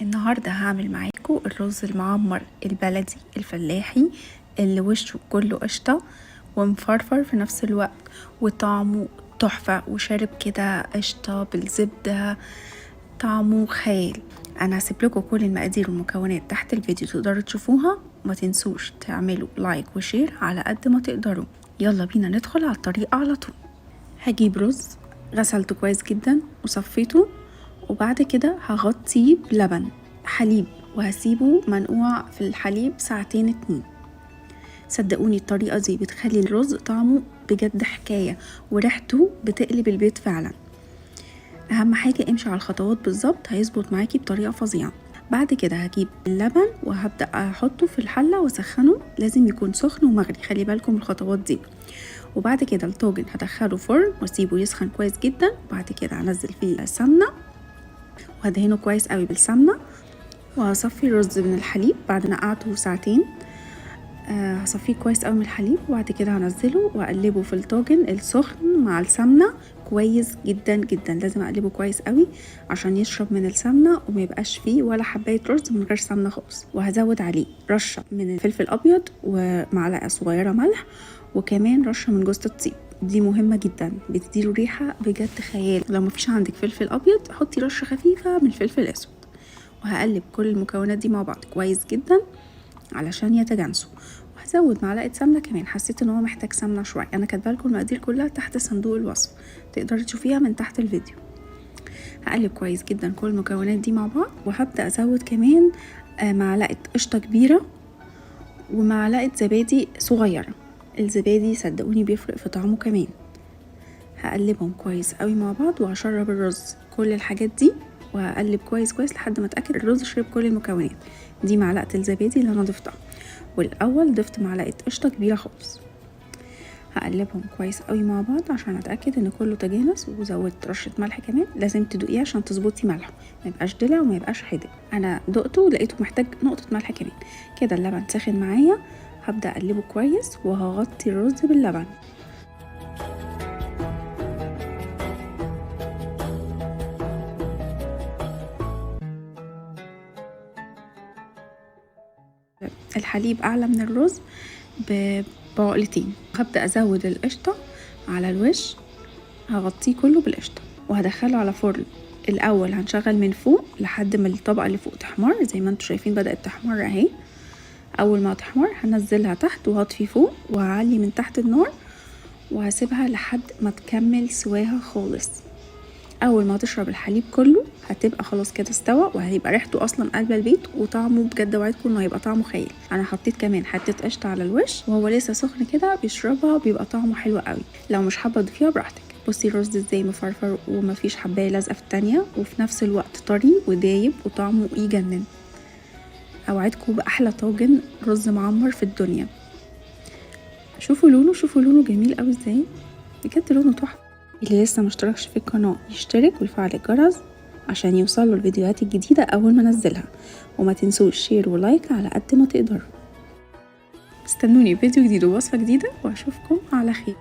النهاردة هعمل معاكم الرز المعمر البلدي الفلاحي اللي وشه كله قشطة ومفرفر في نفس الوقت وطعمه تحفة وشارب كده قشطة بالزبدة، طعمه خيال. انا هسيب لكم كل المقادير والمكونات تحت الفيديو تقدروا تشوفوها. ما تنسوش تعملوا لايك وشير على قد ما تقدروا. يلا بينا ندخل على الطريقة على طول. هجيب رز غسلته كويس جدا وصفيته، وبعد كده هغطيه بلبن حليب وهسيبه منقوع في الحليب ساعتين 2. صدقوني الطريقة دي بتخلي الرز طعمه بجد حكاية وريحته بتقلب البيت فعلا. اهم حاجة امشي على الخطوات بالظبط هيظبط معاكي بطريقة فظيعة. بعد كده هجيب اللبن وهبدأ احطه في الحلة واسخنه، لازم يكون سخن ومغلي، خلي بالكم من الخطوات دي. وبعد كده الطاجن هدخله فرن واسيبه يسخن كويس جدا، وبعد كده هنزل فيه السمنة وهدهنه كويس قوي بالسمنة، وهصفي الرز من الحليب بعد نقعته ساعتين. هصفيه كويس قوي من الحليب، وبعد كده هنزله واقلبه في الطاجن السخن مع السمنة كويس جدا جدا. لازم اقلبه كويس قوي عشان يشرب من السمنة وما يبقاش فيه ولا حباية رز من غير سمنة خالص. وهزود عليه رشة من الفلفل الابيض ومعلقة صغيرة ملح، وكمان رشة من جوز الطيب، دي مهمة جدا بتديله ريحة بجد خيال. لو مفيش عندك فلفل ابيض حطي رشة خفيفة من الفلفل الاسود. وهقلب كل المكونات دي مع بعض كويس جدا علشان يتجانسوا. وهزود معلقة سمنة كمان، حسيت ان هو محتاج سمنة شوية. انا كاتبه لكم المقادير كلها تحت صندوق الوصف، تقدري تشوفيها من تحت الفيديو. هقلب كويس جدا كل المكونات دي مع بعض، وهبدأ ازود كمان معلقة قشطة كبيرة ومعلقة زبادي صغيرة. الزبادي صدقوني بيفرق في طعمه كمان. هقلبهم كويس قوي مع بعض، وهشرب الرز كل الحاجات دي، وهقلب كويس كويس لحد ما اتاكد الرز شرب كل المكونات. دي معلقه الزبادي اللي انا ضفتها، والاول ضفت معلقه قشطه كبيره خالص. هقلبهم كويس قوي مع بعض عشان اتاكد ان كله تجانس، وزودت رشه ملح كمان، لازم تدوقيه عشان تظبطي ملحه، ما يبقاش دلع وما يبقاش حادق. انا دقته ولقيته محتاج نقطه ملح كمان. كده اللبن سخن معايا، هبدا اقلبه كويس وهغطي الرز باللبن. الحليب اعلى من الرز بعقلتين. هبدأ ازود القشطة على الوش، هغطيه كله بالقشطة وهدخله على فرن. الاول هنشغل من فوق لحد ما الطبقة اللي فوق تحمر، زي ما انتوا شايفين بدأت تحمر اهي. اول ما تحمر هنزلها تحت وهطفي فوق، وهعلي من تحت النار وهسيبها لحد ما تكمل سواها خالص. اول ما تشرب الحليب كله هتبقى خلاص كده استوى، وهيبقى ريحته اصلا قلب البيت، وطعمه بجد وعدكم انه هيبقى طعمه خيال. انا حطيت كمان حته قشطه على الوش وهو لسه سخن كده بيشربها، بيبقى طعمه حلو قوي. لو مش حابه تضيفيها براحتك. بصي الرز ازاي مفرفر ومفيش حبايه لازقه في التانية، وفي نفس الوقت طري ودايب وطعمه يجنن. اوعدكم باحلى طاجن رز معمر في الدنيا. شوفوا لونه جميل قوي ازاي، بجد لونه تحفه. اللي لسه مشتركش في القناة يشترك ويفعل الجرس عشان يوصله الفيديوهات الجديدة اول ما انزلها. وما تنسوش شير ولايك على قد ما تقدروا. استنوني فيديو جديد ووصفة جديدة، واشوفكم على خير.